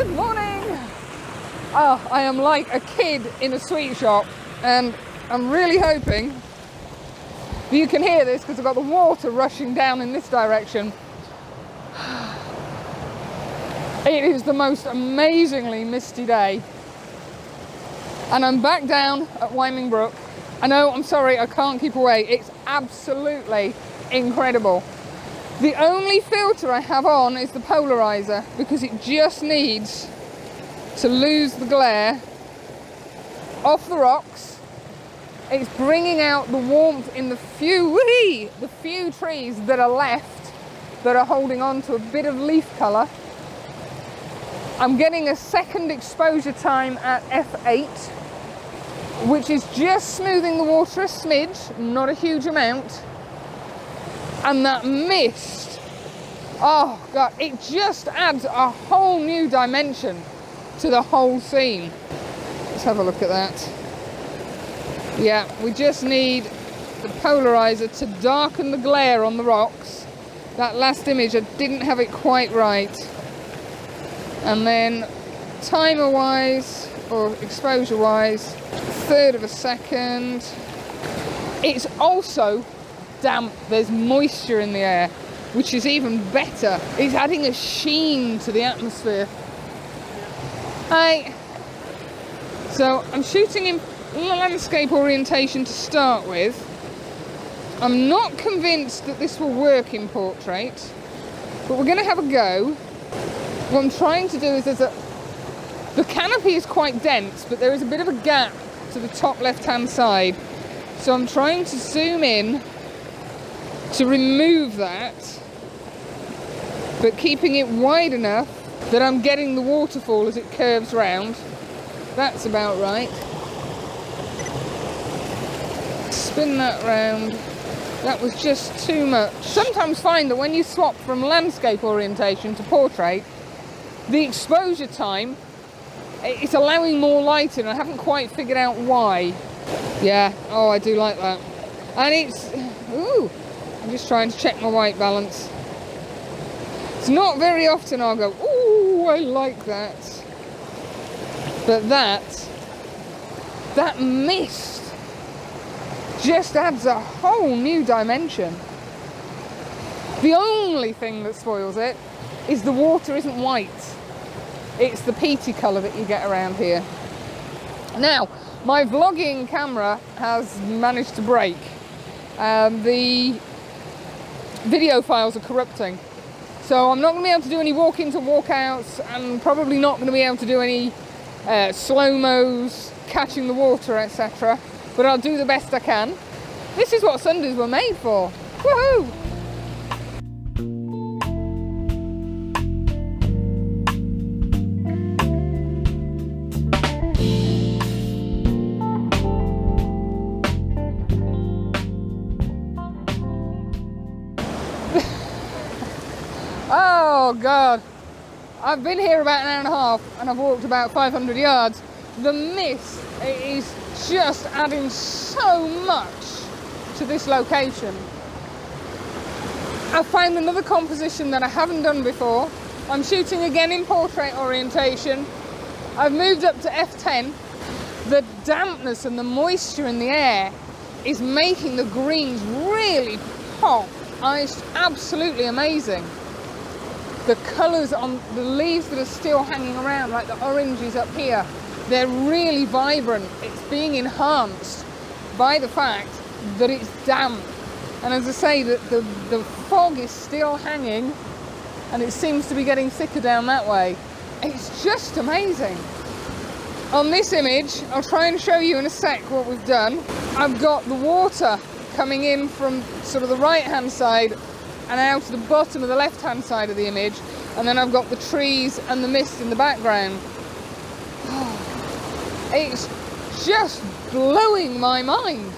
Good morning. Oh, I am like a kid in a sweet shop, and I'm really hoping that you can hear this because I've got the water rushing down in this direction. It is the most amazingly misty day, and I'm back down at Wyman Brook. I know, I'm sorry, I can't keep away. It's absolutely incredible. The only filter I have on is the polarizer because it just needs to lose the glare off the rocks. It's bringing out the warmth in the few trees that are left that are holding on to a bit of leaf colour. I'm getting a second exposure time at f8, which is just smoothing the water a smidge, not a huge amount. And that mist, oh God, it just adds a whole new dimension to the whole scene. Let's have a look at that. Yeah, we just need the polarizer to darken the glare on the rocks. That last image, I didn't have it quite right. And then timer wise, or exposure wise, 1/3 of a second. It's also damp, there's moisture in the air, which is even better. It's adding a sheen to the atmosphere. Hi. So I'm shooting in landscape orientation to start with. I'm not convinced that this will work in portrait, but we're going to have a go. What I'm trying to do is the canopy is quite dense, but there is a bit of a gap to the top left-hand side. So I'm trying to zoom in to remove that, but keeping it wide enough that I'm getting the waterfall as it curves round. That's about right. Spin that round. That was just too much. Sometimes find that when you swap from landscape orientation to portrait, the exposure time, it's allowing more light in. I haven't quite figured out why. Yeah, oh, I do like that. And it's, ooh, I'm just trying to check my white balance. It's not very often I'll go, ooh, I like that. But that mist just adds a whole new dimension. The only thing that spoils it is the water isn't white. It's the peaty colour that you get around here. Now, my vlogging camera has managed to break. The video files are corrupting. So I'm not going to be able to do any walk-ins or walk-outs. I'm probably not going to be able to do any slow-mos, catching the water, etc. But I'll do the best I can. This is what Sundays were made for. Woohoo! Oh God, I've been here about an hour and a half and I've walked about 500 yards. The mist is just adding so much to this location. I found another composition that I haven't done before. I'm shooting again in portrait orientation. I've moved up to f10. The dampness and the moisture in the air is making the greens really pop. It's absolutely amazing. The colours on the leaves that are still hanging around, like the oranges up here, they're really vibrant. It's being enhanced by the fact that it's damp. And as I say, the fog is still hanging and it seems to be getting thicker down that way. It's just amazing. On this image, I'll try and show you in a sec what we've done. I've got the water coming in from sort of the right-hand side and out to the bottom of the left-hand side of the image, and then I've got the trees and the mist in the background. It's just blowing my mind.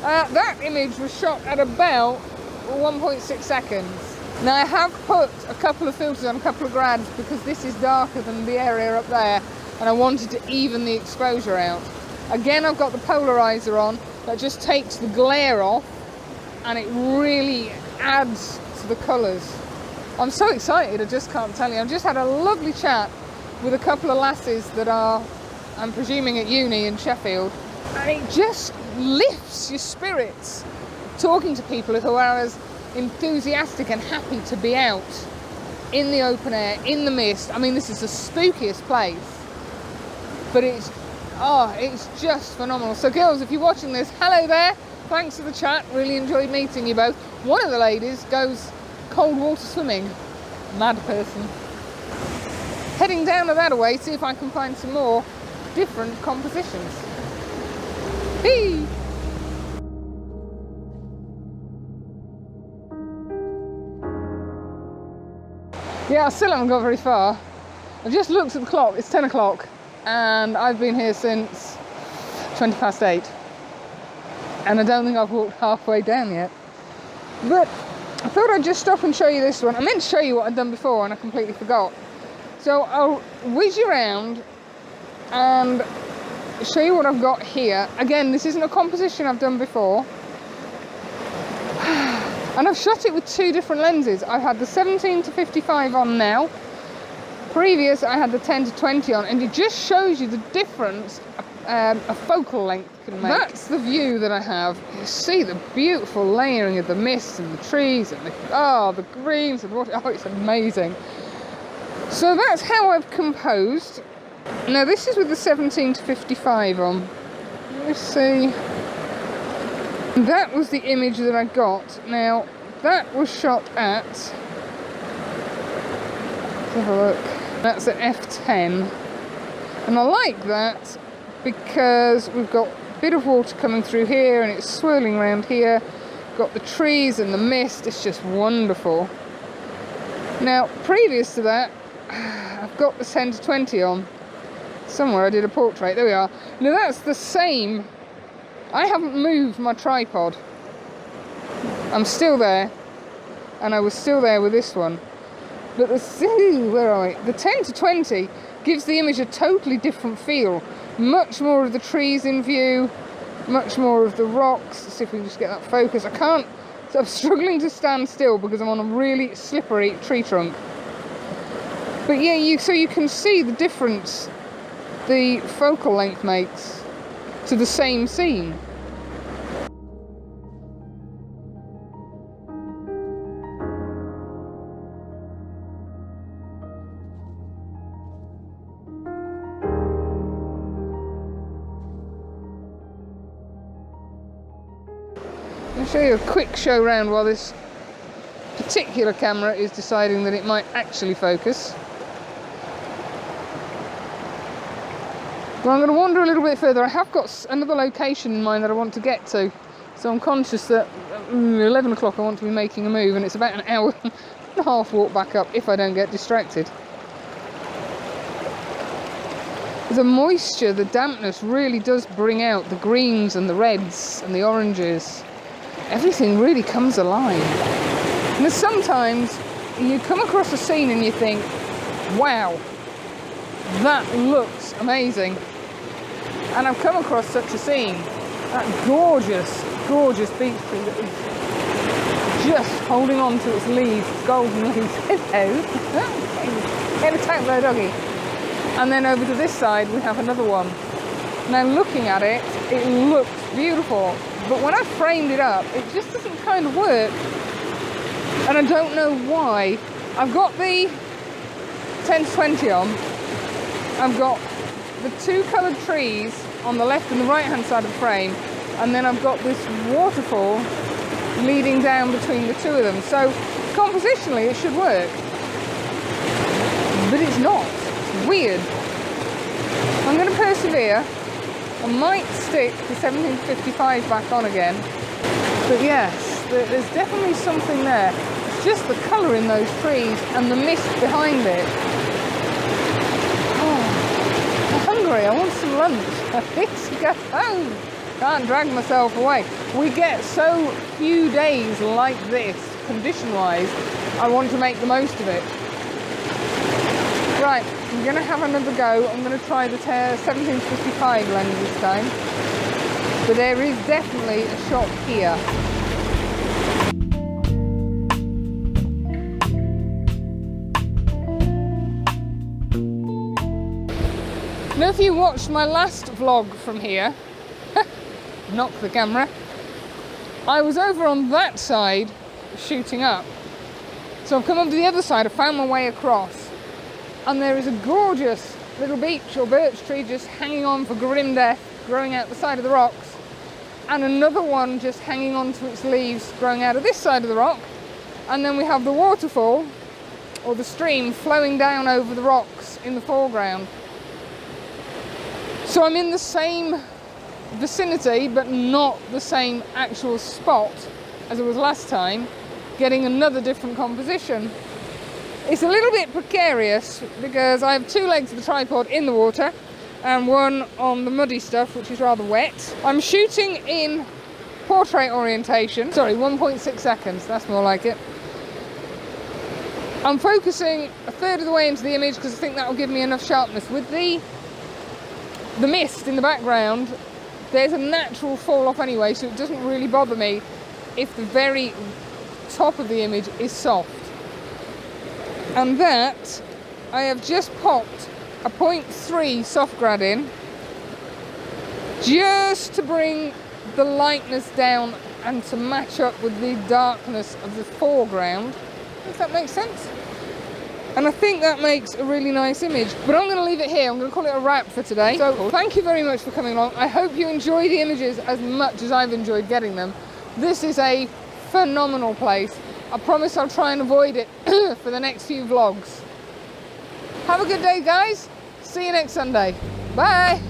That image was shot at about 1.6 seconds. Now I have put a couple of filters on a couple of grads because this is darker than the area up there, and I wanted to even the exposure out. Again, I've got the polarizer on that just takes the glare off, and it really adds to the colours. I'm so excited, I just can't tell you. I've just had a lovely chat with a couple of lasses that are, I'm presuming, at uni in Sheffield, and it just lifts your spirits talking to people who are as enthusiastic and happy to be out in the open air, in the mist. I mean, this is the spookiest place, but it's just phenomenal. So girls, if you're watching this, hello there, thanks for the chat, really enjoyed meeting you both. One of the ladies goes cold water swimming, mad person. Heading down to that away, see if I can find some more different compositions. Hey! Yeah, I still haven't got very far. I just looked at the clock, it's 10 o'clock, and I've been here since 20 past 8. And I don't think I've walked halfway down yet. But I thought I'd just stop and show you this one. I meant to show you what I'd done before and I completely forgot. So I'll whiz you around and show you what I've got here. Again, this isn't a composition I've done before. And I've shot it with two different lenses. I've had the 17 to 55 on now. Previous, I had the 10 to 20 on, and it just shows you the difference a focal length can make. That's the view that I have. You see the beautiful layering of the mist and the trees and the greens and the water. Oh, it's amazing. So that's how I've composed. Now this is with the 17 to 55 on. Let's see. That was the image that I got. Now that was shot at, let's have a look. That's at f10. And I like that because we've got a bit of water coming through here and it's swirling around here. Got the trees and the mist, it's just wonderful. Now previous to that, I've got the 10 to 20 on. Somewhere I did a portrait, there we are. Now that's the same. I haven't moved my tripod. I'm still there, and I was still there with this one. But where are we? The 10 to 20 gives the image a totally different feel. Much more of the trees in view, much more of the rocks. Let's see if we can just get that focus. I can't, so I'm struggling to stand still because I'm on a really slippery tree trunk. But yeah, so you can see the difference the focal length makes to the same scene. I'll show you a quick show round while this particular camera is deciding that it might actually focus. Well, I'm going to wander a little bit further. I have got another location in mind that I want to get to, so I'm conscious that at 11 o'clock I want to be making a move, and it's about an hour and a half walk back up if I don't get distracted. The moisture, the dampness really does bring out the greens and the reds and the oranges. Everything really comes alive. And sometimes you come across a scene and you think, wow, that looks amazing. And I've come across such a scene, that gorgeous, gorgeous beech tree that is just holding on to its leaves, its golden leaves. Hello. Get attacked by a doggy. And then over to this side we have another one. Now looking at it, it looks beautiful. But when I framed it up, it just doesn't kind of work. And I don't know why. I've got the 10 to 20 on. I've got the two coloured trees on the left and the right hand side of the frame, and then I've got this waterfall leading down between the two of them. So compositionally it should work, but it's not. It's weird. I'm going to persevere. I might stick the 1755 back on again, but yes, there's definitely something there. It's just the colour in those trees and the mist behind it. I want some lunch. I need to go home. Can't drag myself away. We get so few days like this, condition-wise. I want to make the most of it. Right, I'm going to have another go. I'm going to try the 1755 lens this time. But there is definitely a shot here. if you watched my last vlog from here, knock the camera, I was over on that side shooting up. So I've come over to the other side, I found my way across, and there is a gorgeous little beech or birch tree just hanging on for grim death, growing out the side of the rocks, and another one just hanging on to its leaves, growing out of this side of the rock. And then we have the waterfall, or the stream, flowing down over the rocks in the foreground. So I'm in the same vicinity, but not the same actual spot as it was last time, getting another different composition. It's a little bit precarious because I have two legs of the tripod in the water and one on the muddy stuff, which is rather wet. I'm shooting in portrait orientation. Sorry, 1.6 seconds, that's more like it. I'm focusing a third of the way into the image because I think that will give me enough sharpness. With the mist in the background, there's a natural fall off anyway, so it doesn't really bother me if the very top of the image is soft. And that, I have just popped a 0.3 soft grad in, just to bring the lightness down and to match up with the darkness of the foreground, if that makes sense. And I think that makes a really nice image. But I'm going to leave it here. I'm going to call it a wrap for today. So thank you very much for coming along. I hope you enjoy the images as much as I've enjoyed getting them. This is a phenomenal place. I promise I'll try and avoid it for the next few vlogs. Have a good day, guys. See you next Sunday. Bye.